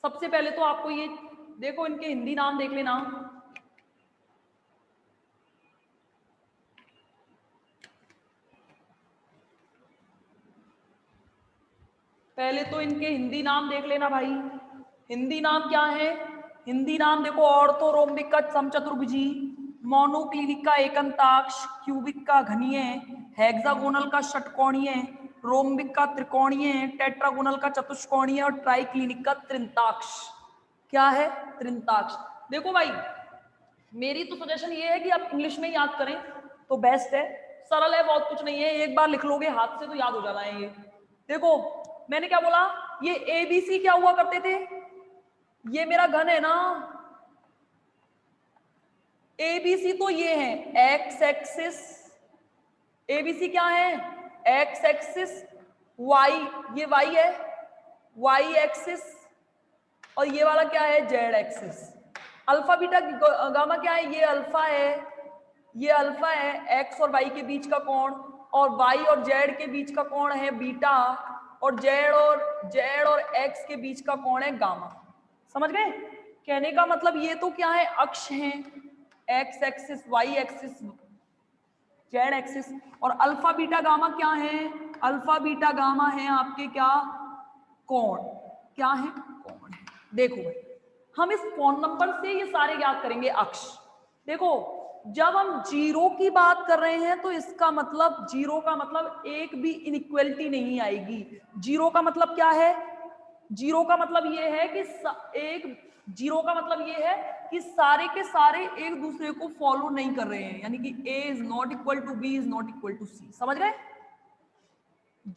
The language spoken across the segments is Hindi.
सबसे पहले तो आपको ये देखो, इनके हिंदी नाम देख लेना। पहले तो इनके हिंदी नाम देख लेना भाई। हिंदी नाम क्या है? हिंदी नाम देखो, ऑर्थोरोम्बिक का समचतुर्भुजी, मोनोक्लिनिक का एकंताक्ष, क्यूबिक का घनीय, हेक्सागोनल का षटकोणीय, रोम्बिक का त्रिकोणीय, टेट्रागोनल का चतुष्कोणीय और ट्राइक्लिनिक का त्रिंताक्ष। क्या है? त्रिंताक्ष। देखो भाई, मेरी तो सजेशन ये है कि आप इंग्लिश में याद करें तो बेस्ट है, सरल है, बहुत कुछ नहीं है, एक बार लिख लोगे हाथ से तो याद हो जाना है ये। देखो मैंने क्या बोला, ये एबीसी क्या हुआ करते थे, ये मेरा घन है ना, एबीसी तो ये है एक्स एक्सिस, एबीसी क्या है? एक्स एक्सिस, वाई, ये वाई है, वाई एक्सिस, और ये वाला क्या है? Z axis. Alpha beta gamma क्या है? ये अल्फा है, ये अल्फा है, एक्स और वाई के बीच का कोण, और वाई और जेड के बीच का कोण है बीटा, और जेड और एक्स के बीच का कोण है गामा। समझ गए? कहने का मतलब ये तो क्या है? अक्ष हैं, X axis, Y axis, Z axis. और अल्फा बीटा गामा क्या है? अल्फा बीटा गामा है आपके क्या? कोण। क्या है? कोण है। देखो भाई, हम इस फोन नंबर से ये सारे याद करेंगे अक्ष। देखो जब हम जीरो की बात कर रहे हैं तो इसका मतलब, जीरो का मतलब एक भी इनइक्वलिटी नहीं आएगी। जीरो का मतलब क्या है? जीरो का मतलब ये है कि जीरो का मतलब ये है कि सारे के सारे एक दूसरे को फॉलो नहीं कर रहे हैं, यानी कि A is not equal to B is not equal to C. समझ गए?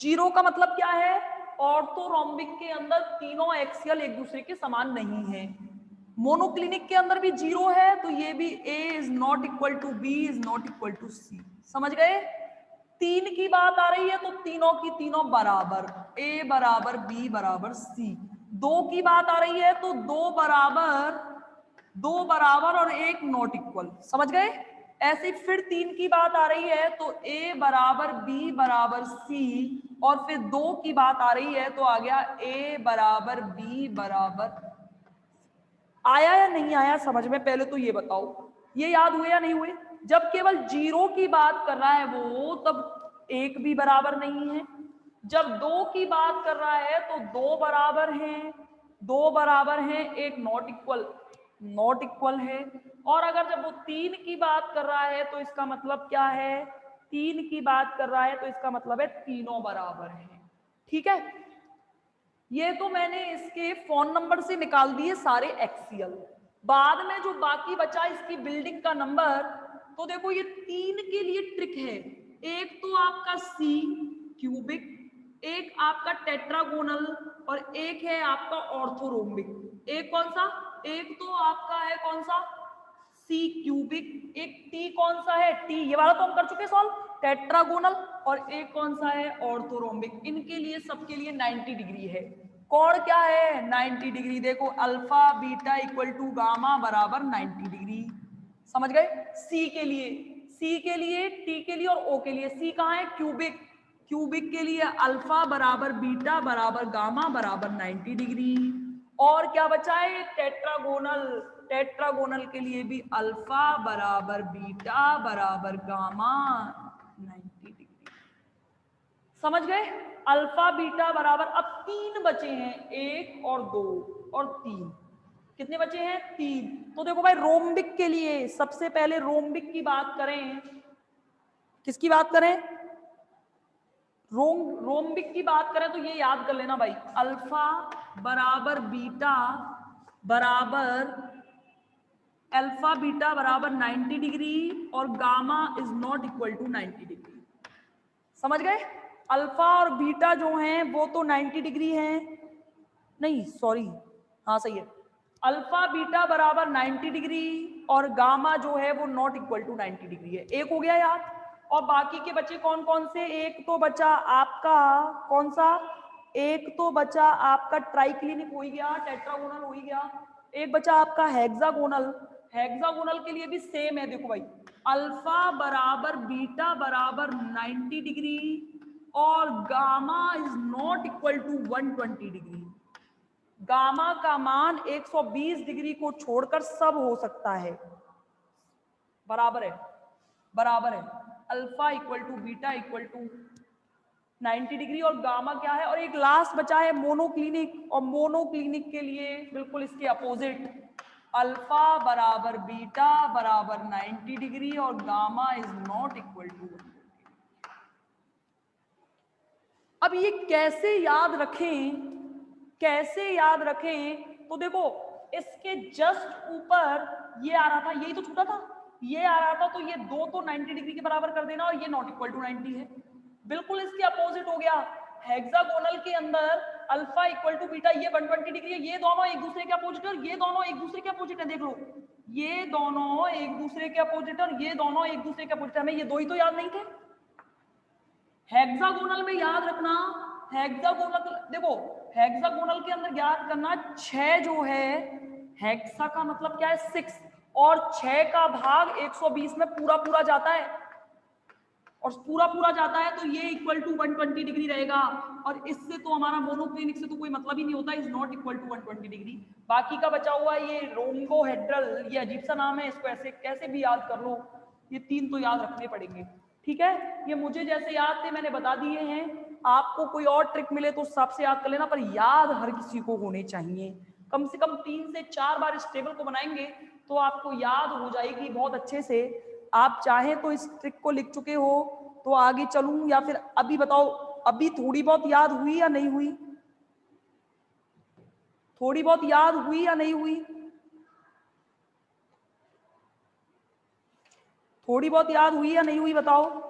जीरो का मतलब क्या है? ऑर्थोरोम्बिक के अंदर तीनों एक्सियल एक दूसरे के समान नहीं है। मोनोक्लिनिक के अंदर भी जीरो है, तो ये भी A is not equal to B is not equal to C. समझ गए? तीन की बात आ रही है तो तीनों की तीनों बराबर, ए बराबर बी बराबर सी। दो की बात आ रही है तो दो बराबर और एक नॉट इक्वल। समझ गए? ऐसे फिर तीन की बात आ रही है तो ए बराबर बी बराबर सी, और फिर दो की बात आ रही है तो आ गया ए बराबर बी बराबर। आया या नहीं आया समझ में? पहले तो ये बताओ, ये याद हुए या नहीं हुए? जब केवल जीरो की बात कर रहा है वो, तब एक भी बराबर नहीं है। जब दो की बात कर रहा है तो दो बराबर हैं, दो बराबर हैं, एक नॉट इक्वल है। और अगर जब वो तीन की बात कर रहा है तो इसका मतलब क्या है? तीन की बात कर रहा है तो इसका मतलब है तीनों बराबर हैं। ठीक है? ये तो मैंने इसके फोन नंबर से निकाल दिए सारे एक्सियल। बाद में जो बाकी बचा इसकी बिल्डिंग का नंबर, तो देखो ये तीन के लिए ट्रिक है। एक तो आपका सी क्यूबिक, एक आपका टेट्रागोनल, और एक है आपका ऑर्थोरोम्बिक। एक कौन सा? एक तो आपका है कौन सा? सी क्यूबिक। एक टी कौन सा है? टी, ये वाला तो हम कर चुके सॉल्व, टेट्रागोनल। और एक कौन सा है? ऑर्थोरोम्बिक। इनके लिए सबके लिए 90 डिग्री है। कोण क्या है? 90 डिग्री। देखो alpha beta equal to gamma बराबर 90 डिग्री। समझ गए? सी के लिए, सी के लिए, टी के लिए और ओ के लिए। सी कहाँ है? क्यूबिक। क्यूबिक के लिए अल्फा बराबर बीटा बराबर गामा बराबर 90 डिग्री। और क्या बचा है? टेट्रागोनल। टेट्रागोनल के लिए भी अल्फा बराबर बीटा बराबर गामा 90 डिग्री। समझ गए? अल्फा बीटा बराबर, अब तीन बचे हैं, एक और दो और तीन। कितने बचे हैं? तीन। तो देखो भाई, रोम्बिक के लिए सबसे पहले रोम्बिक की बात करें, किसकी बात करें? रोम्बिक की बात करें तो ये याद कर लेना भाई, अल्फा बराबर बीटा बराबर, अल्फा बीटा बराबर 90 डिग्री और gamma is not equal to 90 degree. समझ गए? अल्फा और बीटा जो हैं वो तो 90 डिग्री हैं, नहीं सॉरी, हाँ सही है, अल्फा बीटा बराबर 90 डिग्री और गामा जो है वो नॉट इक्वल टू 90 डिग्री है। एक हो गया याद। और बाकी के बचे कौन कौन से? एक तो बचा आपका कौन सा? एक तो बचा आपका ट्राइक्लिनिक हो गया, टेट्रागोनल हो गया। एक बचा आपका हेक्सागोनल। हेक्सागोनल के लिए भी सेम है। देखो भाई, अल्फा बराबर बीटा बराबर 90 डिग्री और gamma is not equal to 120 degree. Gamma का मान 120 डिग्री को छोड़कर सब हो सकता है, बराबर है, बराबर है। Alpha equal to beta equal to 90 degree और गामा क्या है, और एक लास्ट बचा है मोनोक्लिनिक, और मोनोक्लिनिक के लिए बिल्कुल इसके अपोजिट अल्फा बराबर बीटा बराबर 90 डिग्री और gamma is not equal to. अब ये कैसे याद रखें, कैसे याद रखें, तो देखो इसके जस्ट ऊपर ये आ रहा था, यही तो छूटा था, ये आ रहा था, तो ये दो तो 90 डिग्री के बराबर कर देना और ये नॉट इक्वल टू 90 है, बिल्कुल इसके अपोजिट हो गया। हेक्सागोनल के अंदर अल्फा इक्वल टू बीटा ये 120 डिग्री है, ये दोनों एक दूसरे के अपोजिट है और ये दोनों एक दूसरे के अपोजिट है, देख लो ये दोनों एक दूसरे के अपोजिट और ये दोनों एक दूसरे के अपोजिट है, हमें ये दो ही तो याद नहीं थे। हेक्सागोनल में याद रखना, हेक्सागोनल देखो हेक्सागोनल के अंदर याद करना 6 जो है, हेक्सा का मतलब क्या है 6, और 6 का भाग 120 में पूरा पूरा जाता है, और पूरा पूरा जाता है तो ये इक्वल टू 120 डिग्री रहेगा, और इससे तो हमारा मोनोक्लिनिक से तो कोई मतलब ही नहीं होता, is not equal to 120 degree. बाकी का बचा हुआ ये रोम्बोहेड्रल, ये अजीब सा नाम है, इसको ऐसे कैसे भी याद कर लो, ये 3 तो याद रखने पड़ेंगे, ठीक है। ये मुझे जैसे याद थे मैंने बता दिए हैं, आपको कोई और ट्रिक मिले तो सबसे याद कर लेना, पर याद हर किसी को होने चाहिए, कम से कम 3 से 4 बार इस टेबल को बनाएंगे तो आपको याद हो जाएगी बहुत अच्छे से। आप चाहें तो इस ट्रिक को लिख चुके हो तो आगे चलूं या फिर अभी बताओ, अभी थोड़ी बहुत याद हुई या नहीं हुई, थोड़ी बहुत याद हुई या नहीं हुई, थोड़ी बहुत याद हुई या नहीं हुई बताओ।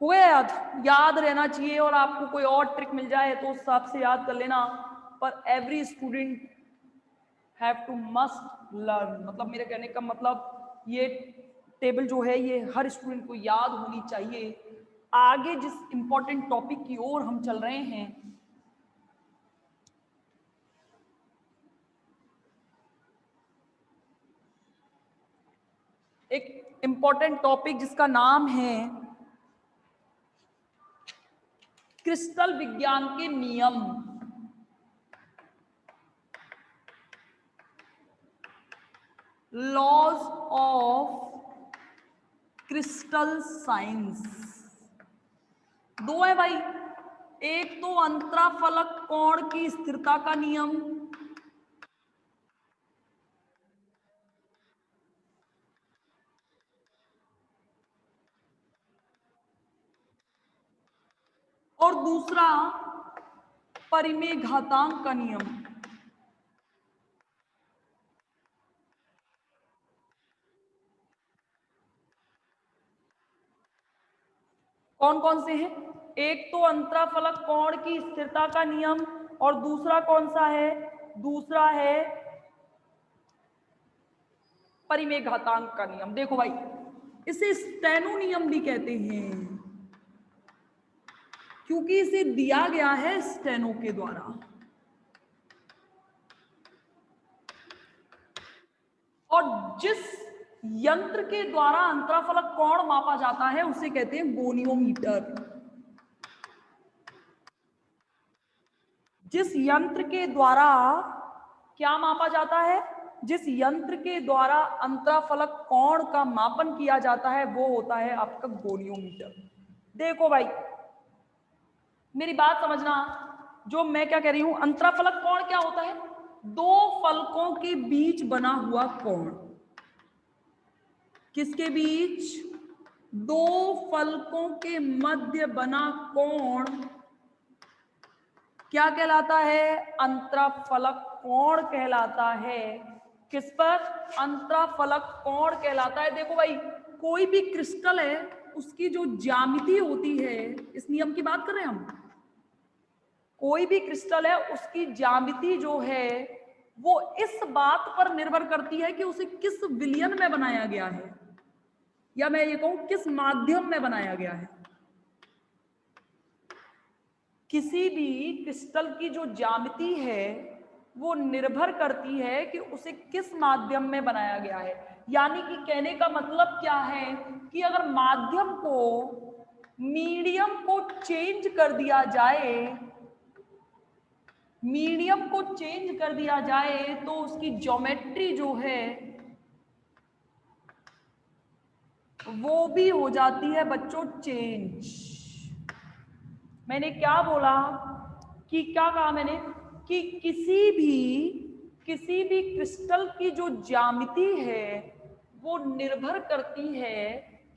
हुए याद, याद रहना चाहिए, और आपको कोई और ट्रिक मिल जाए तो उस हिसाब से याद कर लेना, पर every student have to must learn, मतलब मेरे कहने का मतलब ये टेबल जो है ये हर स्टूडेंट को याद होनी चाहिए। आगे जिस इंपॉर्टेंट टॉपिक की ओर हम चल रहे हैं, एक इंपॉर्टेंट टॉपिक जिसका नाम है क्रिस्टल विज्ञान के नियम, लॉज ऑफ क्रिस्टल साइंस। दो है भाई, एक तो अंतराफलक कोण की स्थिरता का नियम, और दूसरा परिमेय घातांक का नियम। कौन कौन से हैं? एक तो अंतराफलक कोण की स्थिरता का नियम, और दूसरा कौन सा है? दूसरा है परिमेय घातांक का नियम। देखो भाई, इसे स्टेनो नियम भी कहते हैं क्योंकि इसे दिया गया है स्टेनो के द्वारा। और जिस यंत्र के द्वारा अंतराफलक कोण मापा जाता है उसे कहते हैं गोनियोमीटर। जिस यंत्र के द्वारा क्या मापा जाता है, जिस यंत्र के द्वारा अंतराफलक कोण का मापन किया जाता है वो होता है आपका गोनियोमीटर। देखो भाई मेरी बात समझना, जो मैं क्या कह रही हूं, अंतराफलक कोण क्या होता है? दो फलकों के बीच बना हुआ कोण। किसके बीच? दो फलकों के मध्य बना कोण क्या कहलाता है? अंतराफलक कोण कहलाता है। किस पर? अंतराफलक कोण कहलाता है। देखो भाई, कोई भी क्रिस्टल है उसकी जो ज्यामिति होती है, इस नियम की बात कर रहे हैं हम, कोई भी क्रिस्टल है उसकी ज्यामिति जो है वो इस बात पर निर्भर करती है कि उसे किस विलयन में बनाया गया है, या मैं ये कहूं किस माध्यम में बनाया गया है। किसी भी क्रिस्टल की जो ज्यामिति है वो निर्भर करती है कि उसे किस माध्यम में बनाया गया है। यानी कि कहने का मतलब क्या है कि अगर माध्यम को, मीडियम को चेंज कर दिया जाए, मीडियम को चेंज कर दिया जाए तो उसकी ज्योमेट्री जो है वो भी हो जाती है बच्चों चेंज। मैंने क्या बोला कि क्या कहा मैंने कि किसी भी क्रिस्टल की जो ज्यामिति है वो निर्भर करती है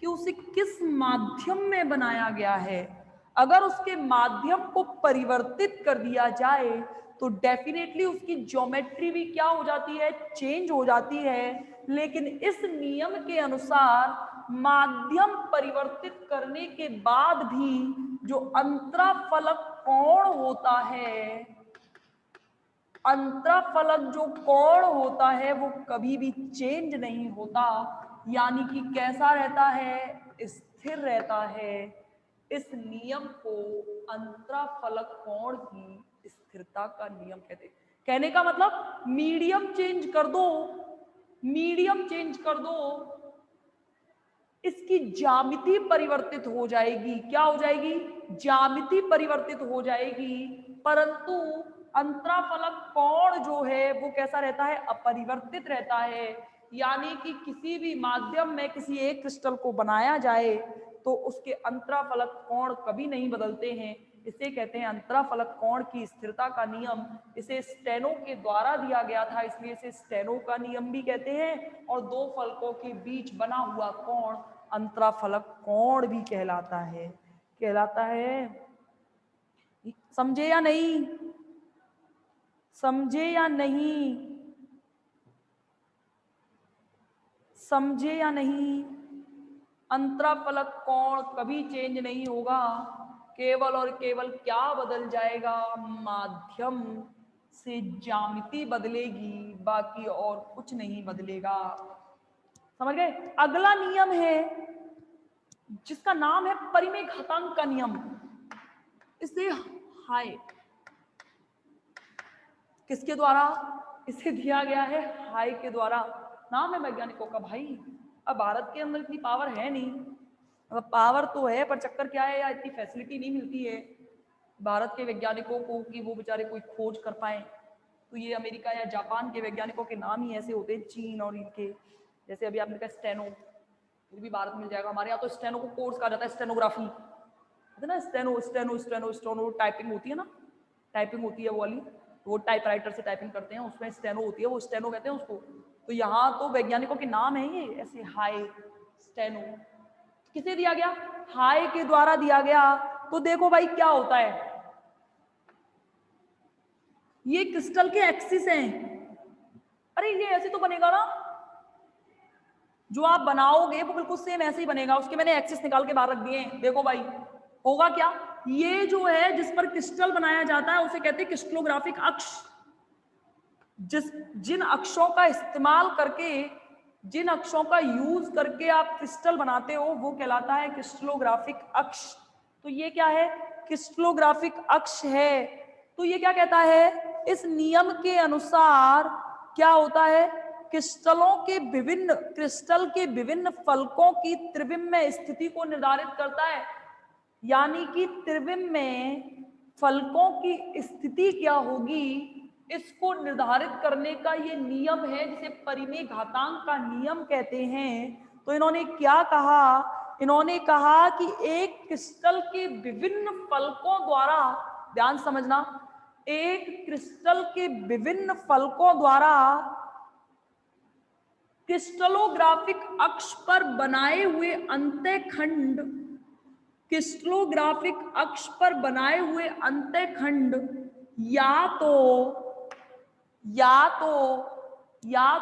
कि उसे किस माध्यम में बनाया गया है। अगर उसके माध्यम को परिवर्तित कर दिया जाए तो डेफिनेटली उसकी ज्योमेट्री भी क्या हो जाती है, चेंज हो जाती है। लेकिन इस नियम के अनुसार माध्यम परिवर्तित करने के बाद भी जो अंतराफलक कोण होता है, अंतराफलक जो कोण होता है वो कभी भी चेंज नहीं होता। यानी कि कैसा रहता है, स्थिर रहता है। इस नियम को अंतराफलक कोण की स्थिरता का नियम कहते हैं। कहने का मतलब मीडियम चेंज कर दो, मीडियम चेंज कर दो, इसकी ज्यामिति परिवर्तित हो जाएगी। क्या हो जाएगी, ज्यामिति परिवर्तित हो जाएगी, परंतु अंतराफलक कोण जो है वो कैसा रहता है, अपरिवर्तित रहता है। यानी कि किसी भी माध्यम में किसी एक क्रिस्टल को बनाया जाए तो उसके अंतराफलक कोण कभी नहीं बदलते हैं। इसे कहते हैं अंतराफलक कोण की स्थिरता का नियम। इसे स्टेनो के द्वारा दिया गया था, इसलिए इसे स्टेनो का नियम भी कहते हैं। और दो फलकों के बीच बना हुआ कोण अंतराफलक कोण भी कहलाता है। कहलाता है। समझे या नहीं, समझे या नहीं, समझे या नहीं। अंतराफलक कोण कभी चेंज नहीं होगा, केवल और केवल क्या बदल जाएगा, माध्यम से ज्यामिति बदलेगी, बाकी और कुछ नहीं बदलेगा। समझ गए। अगला नियम है जिसका नाम है परिमेय घातांक का नियम। इसे हाय किसके द्वारा, इसे दिया गया है हाय के द्वारा। नाम है वैज्ञानिकों का भाई। अब भारत के अंदर इतनी पावर है नहीं, अब पावर तो है पर चक्कर क्या है यार, इतनी फैसिलिटी नहीं मिलती है भारत के वैज्ञानिकों को कि वो बेचारे कोई खोज कर पाए। तो ये अमेरिका या जापान के वैज्ञानिकों के नाम ही ऐसे होते हैं, चीन और इनके। जैसे अभी आपने कहा स्टेनो, फिर भी भारत मिल जाएगा। हमारे यहाँ तो स्टेनो को कोर्स कहा जाता है, स्टेनोग्राफी है ना। Steno steno steno steno typing होती है ना, टाइपिंग होती है वो वाली, वो टाइपराइटर से टाइपिंग करते हैं, उसमें स्टेनो होती है, वो स्टेनो कहते हैं उसको। तो यहाँ तो वैज्ञानिकों के नाम है ये ऐसे, हाय स्टेनो। किसे दिया गया, हाय के द्वारा दिया गया। तो देखो भाई क्या होता है, ये क्रिस्टल के एक्सिस हैं। अरे ये ऐसे तो बनेगा ना, जो आप बनाओगे वो बिल्कुल सेम ऐसे ही बनेगा। उसके मैंने एक्सिस निकाल के बाहर रख दिए हैं। देखो भाई होगा क्या, ये जो है जिस पर क्रिस्टल बनाया जाता है उसे कहते हैं क्रिस्टलोग्राफिक अक्ष। जिन अक्षों का इस्तेमाल करके, जिन अक्षों का यूज करके आप क्रिस्टल बनाते हो वो कहलाता है क्रिस्टलोग्राफिक अक्ष। तो ये क्या है, क्रिस्टलोग्राफिक अक्ष है। तो ये क्या कहता है, इस नियम के अनुसार क्या होता है, क्रिस्टल के विभिन्न फलकों की त्रिविम स्थिति को निर्धारित करता है। यानी कि त्रिविम में फलकों की स्थिति क्या होगी इसको निर्धारित करने का ये नियम है, जिसे परिमेय घातांक का नियम कहते हैं। तो इन्होंने क्या कहा, इन्होंने कहा कि एक क्रिस्टल के विभिन्न फलकों द्वारा, ध्यान समझना, एक क्रिस्टल के विभिन्न फलकों द्वारा क्रिस्टलोग्राफिक अक्ष पर बनाए हुए अंतःखंड, क्रिस्टलोग्राफिक अक्ष पर बनाए हुए अंतःखंड या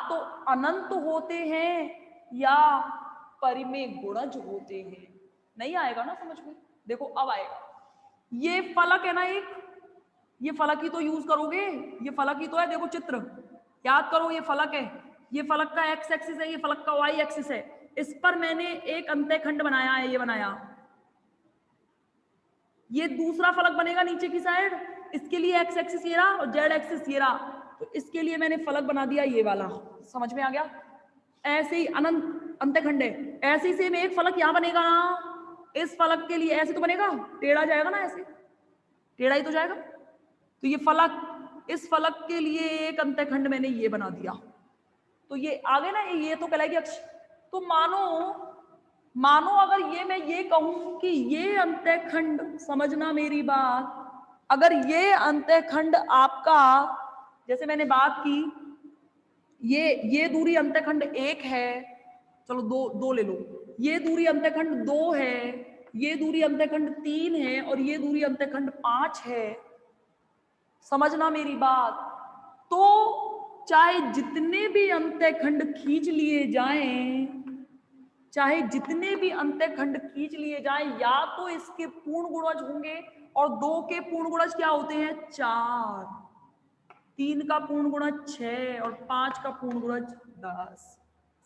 तो अनंत होते हैं या परिमेय गुणज होते हैं। नहीं आएगा ना समझ में, देखो अब आएगा। ये फलक है ना एक, ये फलक ही तो यूज करोगे, ये फलक ही तो है। देखो चित्र याद करो, ये फलक है, ये फलक का एक्स एक्सिस है, ये फलक का वाई एक्सिस है। इस पर मैंने एक अंतःखंड बनाया है, ये बनाया। ये दूसरा फलक बनेगा नीचे की साइड, इसके लिए एक्स एक्सिस ये रहा और जेड एक्सिस ये रहा। तो इसके लिए मैंने फलक बना दिया ये वाला, समझ में आ गया। ऐसे ही अनंत अंतखंड है, ऐसे ही सेम एक फलक यहाँ बनेगा ना, इस फलक के लिए ऐसे तो बनेगा, टेढ़ा जाएगा ना, ऐसे टेढ़ा ही तो जाएगा। तो ये फलक, इस फलक के लिए एक अंतखंड मैंने ये बना दिया, तो ये आगे ना ये तो कहलाएगी अक्ष। तो मानो अगर ये मैं ये कहूं कि ये अंतखंड, समझना मेरी बात, अगर ये अंतखंड आपका, जैसे मैंने बात की, ये दूरी अंतखंड 1 है, चलो दो ले लो, ये दूरी अंतखंड 2 है, ये दूरी अंतखंड 3 है, और ये दूरी अंतखंड 5 है, समझना मेरी बात। तो चाहे जितने भी अंतखंड खींच लिए जाएं, चाहे जितने भी अंतखंड खींच लिए जाएं, या तो इसके पूर्ण गुणज होंगे, और 2 के पूर्ण गुणज क्या होते हैं 4, 3 का पूर्ण गुणज 6, और 5 का पूर्ण गुणज 10,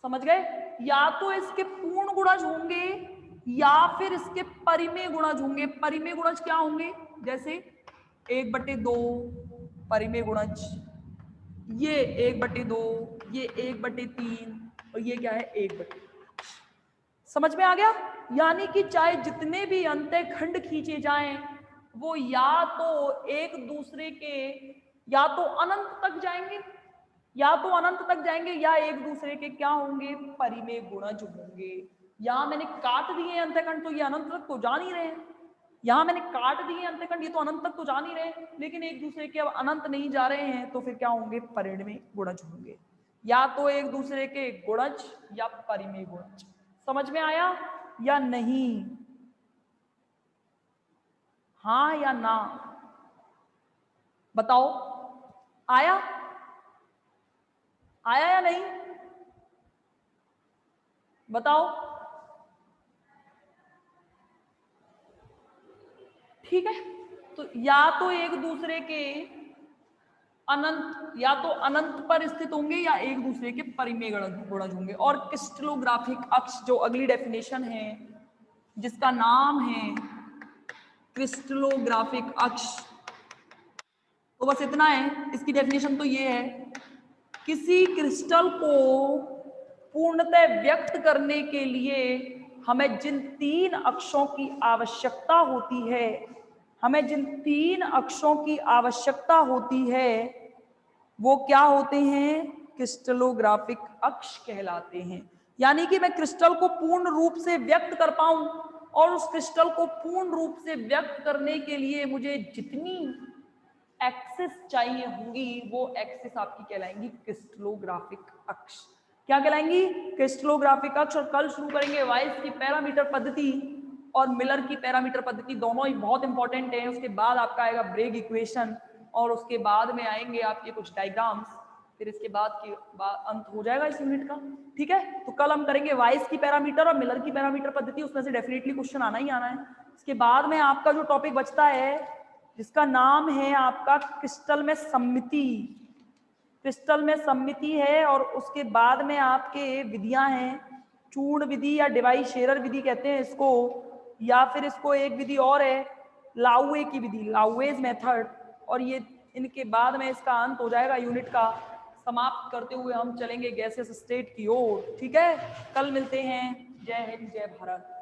समझ गए। या तो इसके पूर्ण गुणज होंगे या फिर इसके परिमेय गुणज होंगे। परिमेय गुणज क्या होंगे, जैसे 1/2 परिमेय गुणज, ये 1/2, ये 1/3, और ये क्या है 1/2। समझ में आ गया। यानी कि चाहे जितने भी अंतखंड खींचे जाएं, वो या तो एक दूसरे के, या तो अनंत तक जाएंगे, या तो अनंत तक जाएंगे, या एक दूसरे के क्या होंगे, परिमेय गुणज होंगे। यहां मैंने काट दिए अंतखंड, तो ये अनंत तक तो जा नहीं रहे हैं। यहां मैंने काट दिए अंतखंड, ये तो अनंत तक तो जा नहीं रहे, लेकिन एक दूसरे के अब अनंत नहीं जा रहे हैं, तो फिर क्या होंगे, परिमेय गुणज होंगे। या तो एक दूसरे के गुणज या परिमेय गुणज। समझ में आया या नहीं, हाँ या ना बताओ, आया आया या नहीं, बताओ। ठीक है, तो या तो एक दूसरे के अनंत, या तो अनंत पर स्थित होंगे, या एक दूसरे के परिमेय गुणज होंगे। और क्रिस्टलोग्राफिक अक्ष, जो अगली डेफिनेशन है, जिसका नाम है क्रिस्टलोग्राफिक अक्ष, तो बस इतना है। इसकी डेफिनेशन तो ये है, किसी क्रिस्टल को पूर्णतः व्यक्त करने के लिए हमें जिन 3 अक्षों की आवश्यकता होती है, हमें जिन 3 अक्षों की आवश्यकता होती है, वो क्या होते हैं, क्रिस्टलोग्राफिक अक्ष कहलाते हैं। यानी कि मैं क्रिस्टल को पूर्ण रूप से व्यक्त कर पाऊं, और उस क्रिस्टल को पूर्ण रूप से व्यक्त करने के लिए मुझे जितनी एक्सिस चाहिए होंगी, वो एक्सिस आपकी कहलाएंगी क्रिस्टलोग्राफिक अक्ष। क्या कहलाएंगी, क्रिस्टलोग्राफिक अक्ष। और कल शुरू करेंगे वाइस की पैरामीटर पद्धति और मिलर की पैरामीटर पद्धति, दोनों ही बहुत इंपॉर्टेंट है। उसके बाद आपका आएगा ब्रेग इक्वेशन, और उसके बाद में आएंगे आपके कुछ डायग्राम्स, फिर इसके बाद के अंत हो जाएगा इस यूनिट का। ठीक है, तो कल हम करेंगे वाइस की पैरामीटर और मिलर की पैरामीटर पद्धति, उसमें से डेफिनेटली क्वेश्चन आना ही आना है। इसके बाद में आपका जो टॉपिक बचता है, जिसका नाम है आपका क्रिस्टल में सममिति, क्रिस्टल में सममिति है। और उसके बाद में आपके विधियां हैं, चूर्ण विधि या डिवाइस शेरर विधि कहते हैं इसको, या फिर इसको एक विधि और है लाउए की विधि, लाउएज मेथड। और ये इनके बाद में इसका अंत हो जाएगा यूनिट का। समाप्त करते हुए हम चलेंगे गैसियस स्टेट की ओर। ठीक है, कल मिलते हैं। जय हिंद, जय भारत।